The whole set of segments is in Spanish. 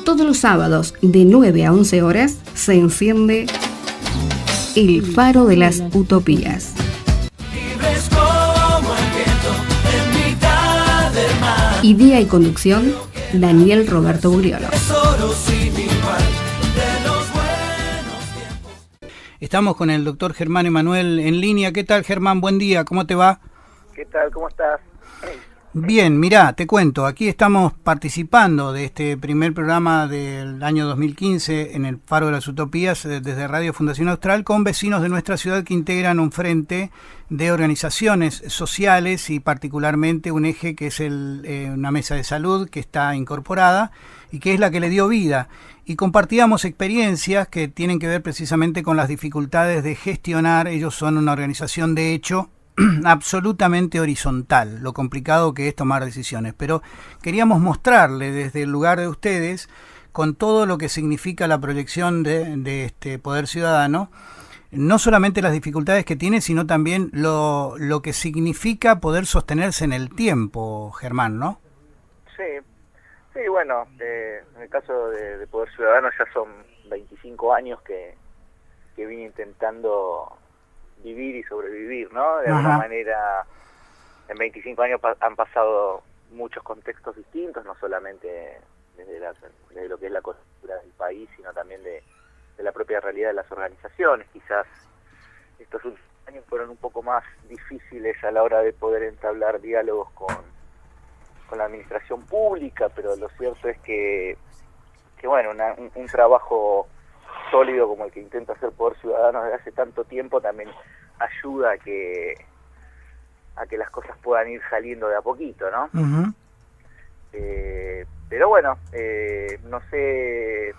Todos los sábados de 9 a 11 horas se enciende el faro de las utopías. Libres como el viento en mitad del mar. Idea y conducción, Daniel Roberto Buriolo. Tesoro sin igual de los buenos tiempos. Estamos con el doctor Germán Emanuel en línea. ¿Qué tal, Germán? Buen día, ¿cómo te va? ¿Qué tal? ¿Cómo estás? Bien, mirá, te cuento, aquí estamos participando de este primer programa del año 2015 en el Faro de las Utopías desde Radio Fundación Austral con vecinos de nuestra ciudad que integran un frente de organizaciones sociales y particularmente un eje que es una mesa de salud que está incorporada y que es la que le dio vida. Y compartíamos experiencias que tienen que ver precisamente con las dificultades de gestionar. Ellos son una organización de hecho absolutamente horizontal, lo complicado que es tomar decisiones, pero queríamos mostrarle desde el lugar de ustedes, con todo lo que significa la proyección de este poder ciudadano, no solamente las dificultades que tiene, sino también lo que significa poder sostenerse en el tiempo, Germán, ¿no? Sí, bueno, en el caso de Poder Ciudadano ya son 25 años que vine intentando vivir y sobrevivir, ¿no? De alguna manera, en 25 años han pasado muchos contextos distintos, no solamente desde lo que es la coyuntura del país, sino también de la propia realidad de las organizaciones. Quizás estos últimos años fueron un poco más difíciles a la hora de poder entablar diálogos con la administración pública, pero lo cierto es que bueno, un trabajo sólido como el que intenta hacer Poder Ciudadano desde hace tanto tiempo también ayuda a que las cosas puedan ir saliendo de a poquito, ¿no? Uh-huh. Pero bueno, no sé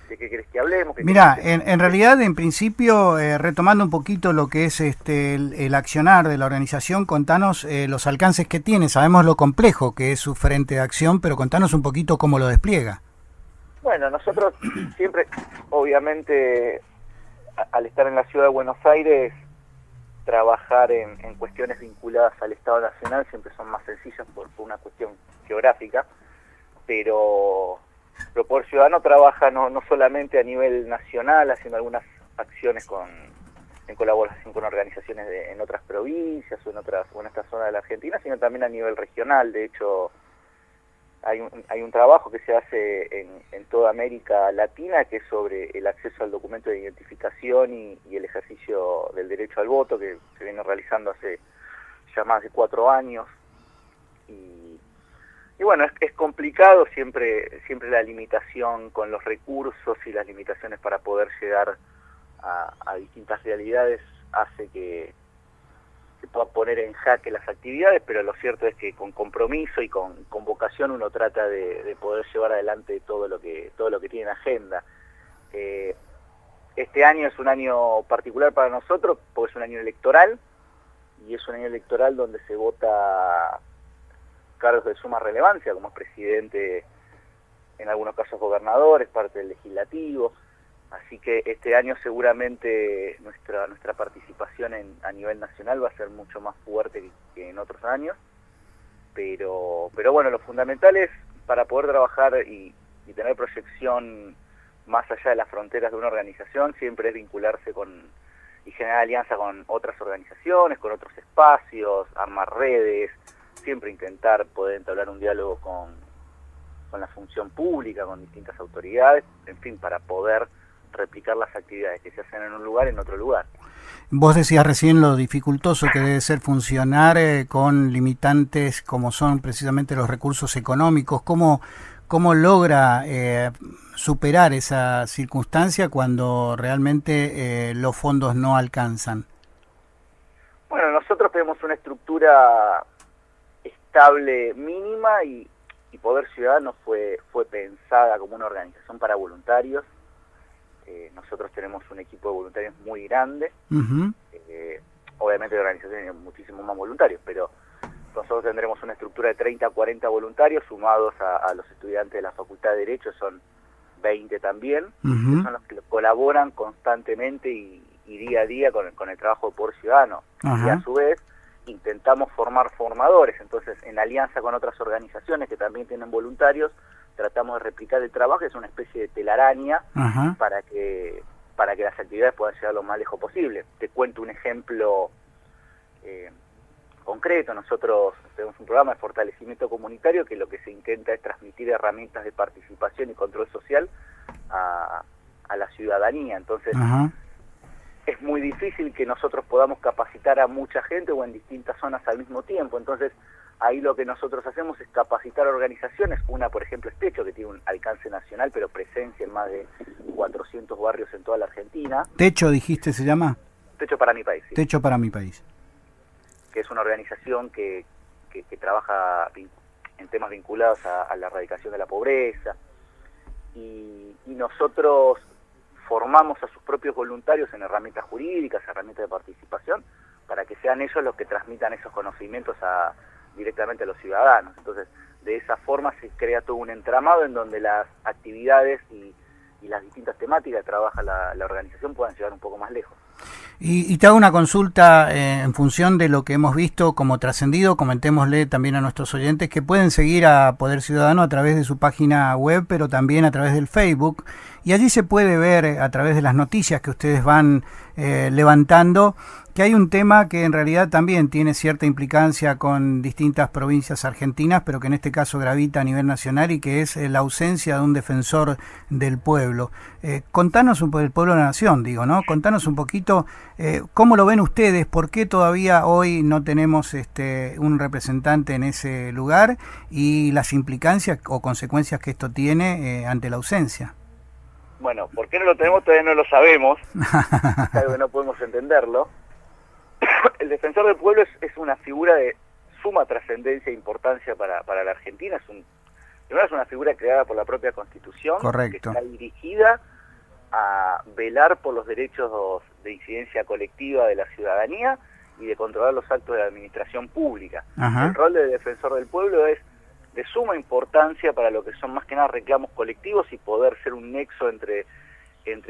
de qué querés que hablemos. Mirá, en realidad, en principio, retomando un poquito lo que es el accionar de la organización, contanos los alcances que tiene. Sabemos lo complejo que es su frente de acción, pero contanos un poquito cómo lo despliega. Bueno, nosotros siempre, obviamente, al estar en la ciudad de Buenos Aires, trabajar en cuestiones vinculadas al Estado Nacional siempre son más sencillas por una cuestión geográfica, pero Poder Ciudadano trabaja no solamente a nivel nacional, haciendo algunas acciones en colaboración con organizaciones en otras provincias o en esta zona de la Argentina, sino también a nivel regional. De hecho, hay un trabajo que se hace en toda América Latina que es sobre el acceso al documento de identificación y el ejercicio del derecho al voto, que se viene realizando hace ya más de 4 años. Y bueno, es complicado siempre la limitación con los recursos y las limitaciones para poder llegar a distintas realidades hace que se pueda poner en jaque las actividades, pero lo cierto es que con compromiso y con vocación uno trata de poder llevar adelante todo lo que tiene en agenda. Este año es un año particular para nosotros porque es un año electoral, y es un año electoral donde se vota cargos de suma relevancia, como es presidente, en algunos casos gobernadores, parte del legislativo. Así que este año seguramente nuestra participación a nivel nacional va a ser mucho más fuerte que en otros años, pero bueno, lo fundamental es, para poder trabajar y tener proyección más allá de las fronteras de una organización, siempre es vincularse y generar alianza con otras organizaciones, con otros espacios, armar redes, siempre intentar poder entablar un diálogo con la función pública, con distintas autoridades, en fin, para poder replicar las actividades que se hacen en un lugar en otro lugar. Vos decías recién lo dificultoso que debe ser funcionar con limitantes como son precisamente los recursos económicos. ¿Cómo logra superar esa circunstancia cuando realmente los fondos no alcanzan? Bueno, nosotros tenemos una estructura estable mínima y Poder Ciudadano fue pensada como una organización para voluntarios. Nosotros tenemos un equipo de voluntarios muy grande. Uh-huh. Obviamente de organizaciones hay muchísimos más voluntarios, pero nosotros tendremos una estructura de 30 a 40 voluntarios sumados a los estudiantes de la Facultad de Derecho, son 20 también, uh-huh, que son los que colaboran constantemente y día a día con el trabajo de Poder Ciudadano. Uh-huh. Y a su vez intentamos formar formadores, entonces en alianza con otras organizaciones que también tienen voluntarios, tratamos de replicar el trabajo, es una especie de telaraña Ajá. para que las actividades puedan llegar lo más lejos posible. Te cuento un ejemplo concreto. Nosotros tenemos un programa de fortalecimiento comunitario que lo que se intenta es transmitir herramientas de participación y control social a la ciudadanía. Entonces, Ajá. es muy difícil que nosotros podamos capacitar a mucha gente o en distintas zonas al mismo tiempo. Entonces, ahí lo que nosotros hacemos es capacitar organizaciones. Una, por ejemplo, es Techo, que tiene un alcance nacional, pero presencia en más de 400 barrios en toda la Argentina. Techo, dijiste, ¿se llama? Techo para mi país, sí. Techo para mi país. Que es una organización que trabaja en temas vinculados a la erradicación de la pobreza. Y nosotros formamos a sus propios voluntarios en herramientas jurídicas, herramientas de participación, para que sean ellos los que transmitan esos conocimientos directamente a los ciudadanos. Entonces, de esa forma se crea todo un entramado en donde las actividades y las distintas temáticas que trabaja la organización puedan llegar un poco más lejos. Y te hago una consulta en función de lo que hemos visto como trascendido. Comentémosle también a nuestros oyentes que pueden seguir a Poder Ciudadano a través de su página web, pero también a través del Facebook. Y allí se puede ver, a través de las noticias que ustedes van levantando, que hay un tema que en realidad también tiene cierta implicancia con distintas provincias argentinas, pero que en este caso gravita a nivel nacional, y que es la ausencia de un defensor del pueblo. Contanos un poco, del pueblo de la nación, digo, ¿no? Contanos un poquito cómo lo ven ustedes, por qué todavía hoy no tenemos un representante en ese lugar y las implicancias o consecuencias que esto tiene ante la ausencia. Bueno, ¿por qué no lo tenemos? Todavía no lo sabemos. Es algo que no podemos entenderlo. El defensor del pueblo es una figura de suma trascendencia e importancia para la Argentina. Primero es una figura creada por la propia Constitución. Correcto. Que está dirigida a velar por los derechos de incidencia colectiva de la ciudadanía y de controlar los actos de la administración pública. Ajá. El rol del defensor del pueblo es de suma importancia para lo que son más que nada reclamos colectivos y poder ser un nexo entre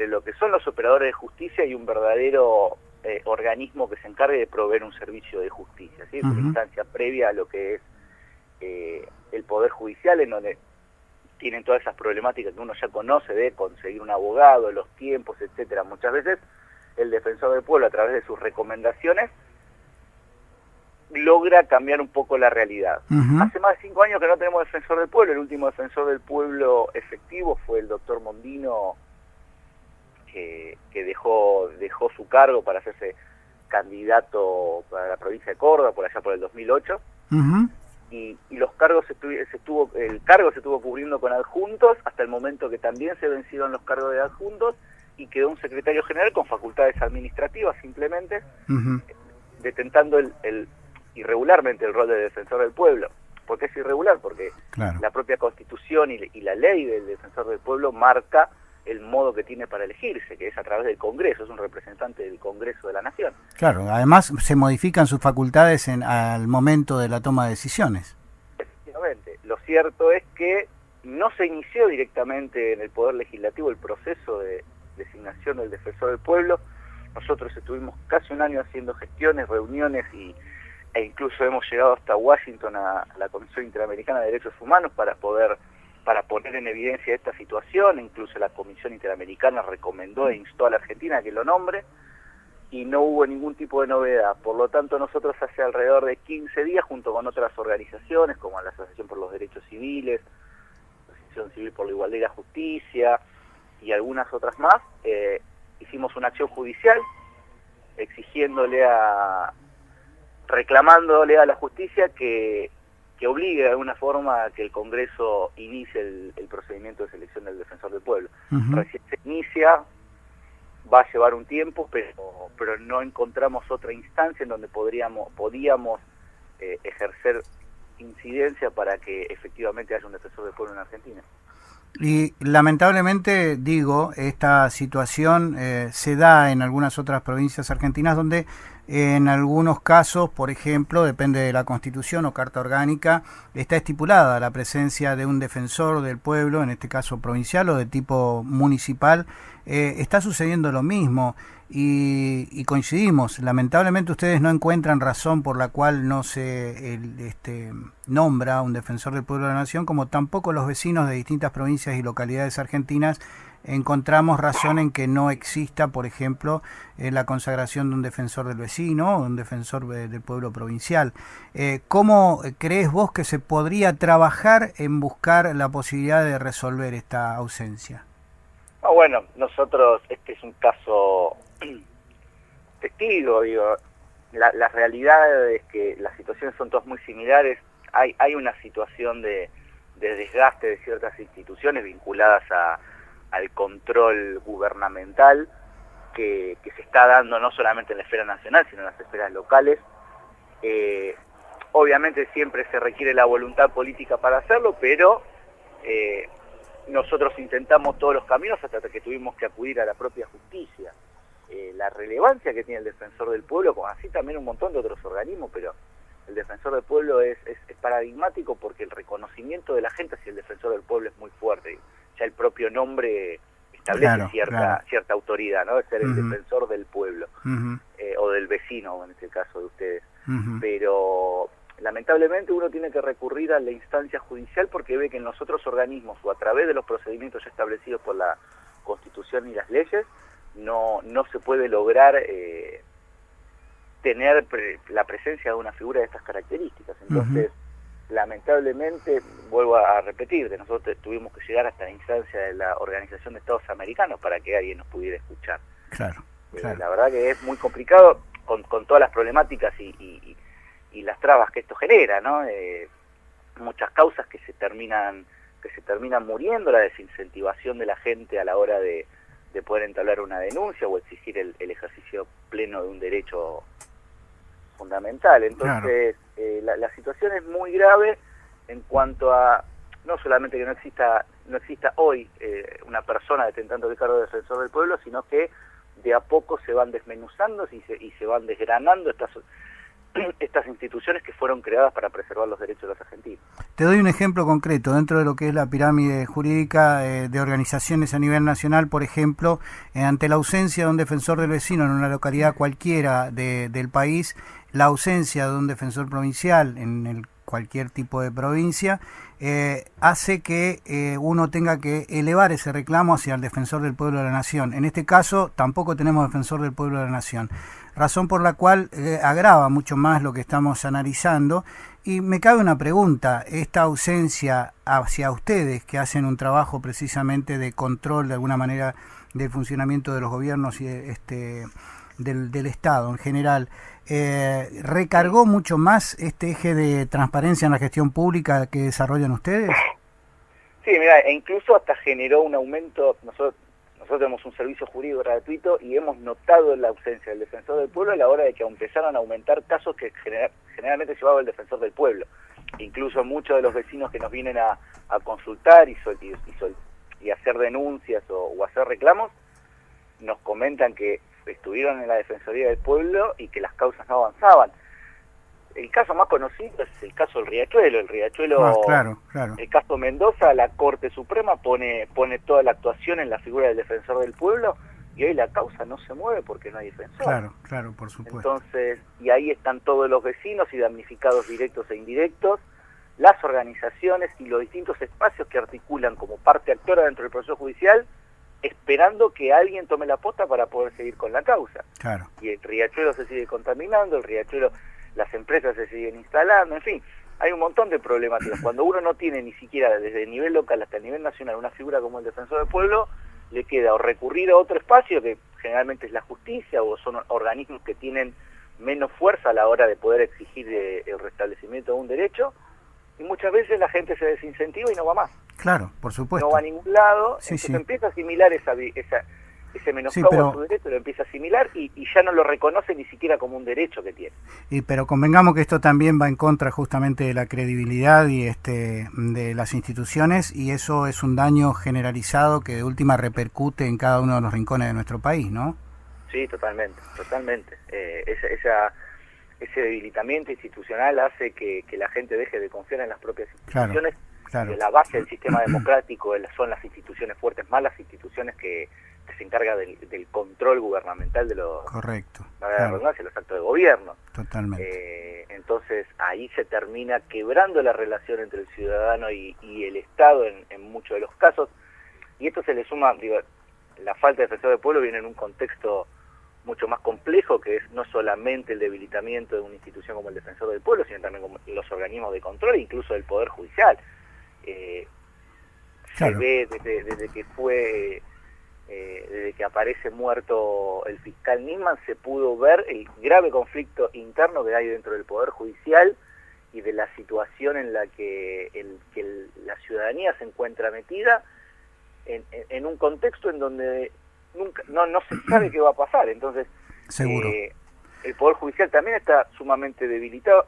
lo que son los operadores de justicia y un verdadero organismo que se encargue de proveer un servicio de justicia, ¿sí? Es una instancia previa a lo que es el Poder Judicial, en donde tienen todas esas problemáticas que uno ya conoce de conseguir un abogado, los tiempos, etcétera. Muchas veces el defensor del pueblo, a través de sus recomendaciones, logra cambiar un poco la realidad. Hace más de 5 años que no tenemos defensor del pueblo. El último defensor del pueblo efectivo fue el doctor Mondino, que dejó su cargo para hacerse candidato para la provincia de Córdoba por allá por el 2008. Y los cargos el cargo se estuvo cubriendo con adjuntos hasta el momento que también se vencieron los cargos de adjuntos y quedó un secretario general con facultades administrativas simplemente, detentando irregularmente el rol de defensor del pueblo. ¿Por qué es irregular? Porque claro, la propia Constitución y la ley del defensor del pueblo marca el modo que tiene para elegirse, que es a través del Congreso, es un representante del Congreso de la Nación. Claro, además se modifican sus facultades al momento de la toma de decisiones. Efectivamente. Lo cierto es que no se inició directamente en el Poder Legislativo el proceso de designación del defensor del pueblo. Nosotros estuvimos casi un año haciendo gestiones, reuniones e incluso hemos llegado hasta Washington a la Comisión Interamericana de Derechos Humanos para poner en evidencia esta situación. Incluso la Comisión Interamericana recomendó e instó a la Argentina a que lo nombre y no hubo ningún tipo de novedad. Por lo tanto, nosotros hace alrededor de 15 días, junto con otras organizaciones como la Asociación por los Derechos Civiles, la Asociación Civil por la Igualdad y la Justicia y algunas otras más, hicimos una acción judicial reclamándole a la justicia que obligue de alguna forma a que el Congreso inicie el procedimiento de selección del defensor del pueblo. Recién se inicia, va a llevar un tiempo, pero no encontramos otra instancia en donde podíamos ejercer incidencia para que efectivamente haya un defensor del pueblo en Argentina. Y lamentablemente, digo, esta situación se da en algunas otras provincias argentinas donde en algunos casos, por ejemplo, depende de la Constitución o Carta Orgánica, está estipulada la presencia de un defensor del pueblo, en este caso provincial o de tipo municipal. Está sucediendo lo mismo y coincidimos. Lamentablemente ustedes no encuentran razón por la cual no se nombra un defensor del pueblo de la nación, como tampoco los vecinos de distintas provincias y localidades argentinas encontramos razón en que no exista, por ejemplo, la consagración de un defensor del vecino o un defensor del pueblo provincial. ¿Cómo crees vos que se podría trabajar en buscar la posibilidad de resolver esta ausencia? Bueno, nosotros, este es un caso testigo, digo, la realidad es que las situaciones son todas muy similares. Hay una situación de desgaste de ciertas instituciones vinculadas al control gubernamental que se está dando no solamente en la esfera nacional, sino en las esferas locales. Obviamente siempre se requiere la voluntad política para hacerlo, pero nosotros intentamos todos los caminos hasta que tuvimos que acudir a la propia justicia. La relevancia que tiene el Defensor del Pueblo, como así también un montón de otros organismos, pero el Defensor del Pueblo es paradigmático porque el reconocimiento de la gente hacia el Defensor del Pueblo es muy fuerte. Ya el propio nombre establece cierta autoridad, ¿no? De ser el defensor del pueblo, o del vecino, en este caso de ustedes. Pero lamentablemente uno tiene que recurrir a la instancia judicial porque ve que en los otros organismos o a través de los procedimientos ya establecidos por la Constitución y las leyes no se puede lograr tener la presencia de una figura de estas características. Entonces, lamentablemente, vuelvo a repetir, nosotros tuvimos que llegar hasta la instancia de la Organización de Estados Americanos para que alguien nos pudiera escuchar. Claro. La verdad que es muy complicado con todas las problemáticas y las trabas que esto genera, ¿no? Muchas causas que se terminan muriendo, la desincentivación de la gente a la hora de poder entablar una denuncia o exigir el ejercicio pleno de un derecho fundamental. Entonces, la situación es muy grave en cuanto a, no solamente que no exista hoy una persona detentando el cargo de defensor del pueblo, sino que de a poco se van desmenuzando y se van desgranando estas instituciones que fueron creadas para preservar los derechos de los argentinos. Te doy un ejemplo concreto. Dentro de lo que es la pirámide jurídica de organizaciones a nivel nacional, por ejemplo, ante la ausencia de un defensor del vecino en una localidad cualquiera del país, la ausencia de un defensor provincial en cualquier tipo de provincia, hace que uno tenga que elevar ese reclamo hacia el defensor del pueblo de la nación. En este caso, tampoco tenemos defensor del pueblo de la nación, razón por la cual agrava mucho más lo que estamos analizando. Y me cabe una pregunta: esta ausencia hacia ustedes, que hacen un trabajo precisamente de control de alguna manera del funcionamiento de los gobiernos y del Estado en general, ¿recargó mucho más este eje de transparencia en la gestión pública que desarrollan ustedes? Sí, mira, e incluso hasta generó un aumento. Nosotros tenemos un servicio jurídico gratuito y hemos notado la ausencia del defensor del pueblo a la hora de que empezaron a aumentar casos que generalmente llevaba el defensor del pueblo. Incluso muchos de los vecinos que nos vienen a consultar y hacer denuncias o hacer reclamos, nos comentan que estuvieron en la Defensoría del Pueblo y que las causas no avanzaban. El caso más conocido es el caso del Riachuelo. Claro. El caso Mendoza, la Corte Suprema pone toda la actuación en la figura del defensor del pueblo y hoy la causa no se mueve porque no hay defensor. Claro, por supuesto. Entonces, y ahí están todos los vecinos y damnificados directos e indirectos, las organizaciones y los distintos espacios que articulan como parte actora dentro del proceso judicial, esperando que alguien tome la posta para poder seguir con la causa. Claro. Y el Riachuelo se sigue contaminando, el Riachuelo, las empresas se siguen instalando, en fin, hay un montón de problemáticas. Cuando uno no tiene ni siquiera desde el nivel local hasta el nivel nacional una figura como el defensor del pueblo, le queda o recurrir a otro espacio, que generalmente es la justicia, o son organismos que tienen menos fuerza a la hora de poder exigir el restablecimiento de un derecho, y muchas veces la gente se desincentiva y no va más. Claro, por supuesto. No va a ningún lado, Sí, entonces sí. empieza a asimilar ese menoscabo a su derecho, lo empieza a asimilar y ya no lo reconoce ni siquiera como un derecho que tiene. Pero convengamos que esto también va en contra justamente de la credibilidad y de las instituciones, y eso es un daño generalizado que de última repercute en cada uno de los rincones de nuestro país, ¿no? Sí, totalmente. Ese debilitamiento institucional hace que la gente deje de confiar en las propias instituciones. Claro. La base del sistema democrático son las instituciones fuertes, más las instituciones que que se encarga del control gubernamental de los, Correcto. la redundancia, los actos de gobierno. Totalmente. Entonces ahí se termina quebrando la relación entre el ciudadano y el Estado en muchos de los casos, y esto se le suma, digo, la falta de defensor del pueblo viene en un contexto mucho más complejo, que es no solamente el debilitamiento de una institución como el defensor del pueblo, sino también como los organismos de control e incluso del Poder Judicial. Se ve desde que fue... desde que aparece muerto el fiscal Nisman, se pudo ver el grave conflicto interno que hay dentro del Poder Judicial y de la situación en la que la ciudadanía se encuentra metida en un contexto en donde no se sabe qué va a pasar. Entonces, seguro. El Poder Judicial también está sumamente debilitado.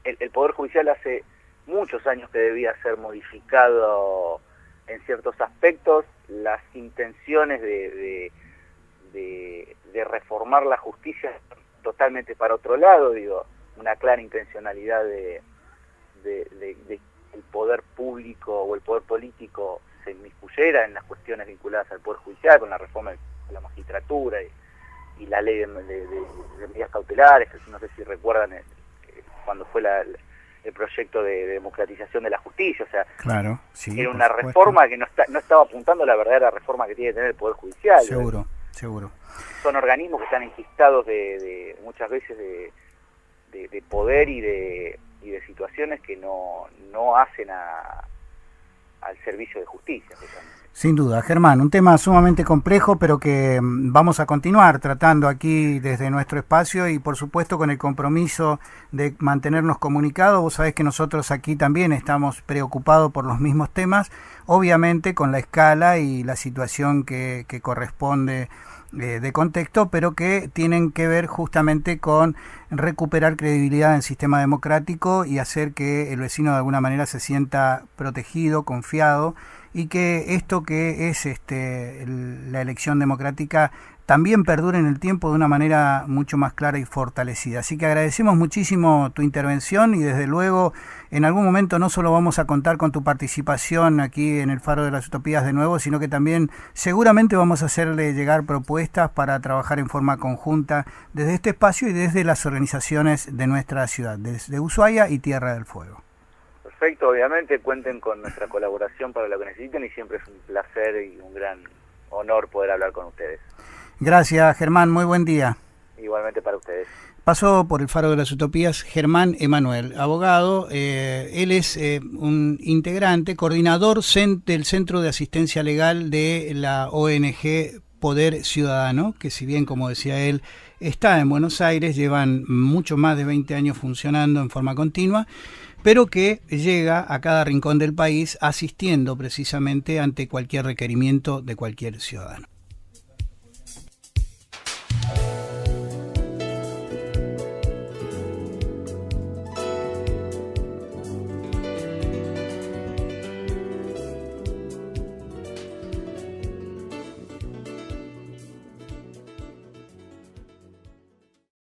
El Poder Judicial hace muchos años que debía ser modificado en ciertos aspectos. Las intenciones de reformar la justicia totalmente para otro lado, digo, una clara intencionalidad de el poder público o el poder político se inmiscuyera en las cuestiones vinculadas al Poder Judicial, con la reforma de la magistratura y la ley de medidas cautelares, que no sé si recuerdan cuando fue el proyecto de democratización de la justicia. O sea, claro, sí, era una reforma que no estaba apuntando a la verdadera reforma que tiene que tener el Poder Judicial. Seguro, seguro. Son organismos que están enquistados de muchas veces de poder y de situaciones que no hacen al servicio de justicia. Sin duda, Germán, un tema sumamente complejo, pero que vamos a continuar tratando aquí desde nuestro espacio y por supuesto con el compromiso de mantenernos comunicados. Vos sabés que nosotros aquí también estamos preocupados por los mismos temas, obviamente con la escala y la situación que corresponde de contexto, pero que tienen que ver justamente con recuperar credibilidad en el sistema democrático y hacer que el vecino de alguna manera se sienta protegido, confiado, y que esto que es la elección democrática también perdure en el tiempo de una manera mucho más clara y fortalecida. Así que agradecemos muchísimo tu intervención y desde luego en algún momento no solo vamos a contar con tu participación aquí en el Faro de las Utopías de nuevo, sino que también seguramente vamos a hacerle llegar propuestas para trabajar en forma conjunta desde este espacio y desde las organizaciones de nuestra ciudad, desde Ushuaia y Tierra del Fuego. Perfecto, obviamente cuenten con nuestra colaboración para lo que necesiten y siempre es un placer y un gran honor poder hablar con ustedes. Gracias, Germán, muy buen día. Igualmente para ustedes. Pasó por el Faro de las Utopías Germán Emanuel, abogado. Él es un integrante, coordinador del Centro de Asistencia Legal de la ONG Poder Ciudadano, que si bien, como decía él, está en Buenos Aires, llevan mucho más de 20 años funcionando en forma continua, pero que llega a cada rincón del país asistiendo precisamente ante cualquier requerimiento de cualquier ciudadano.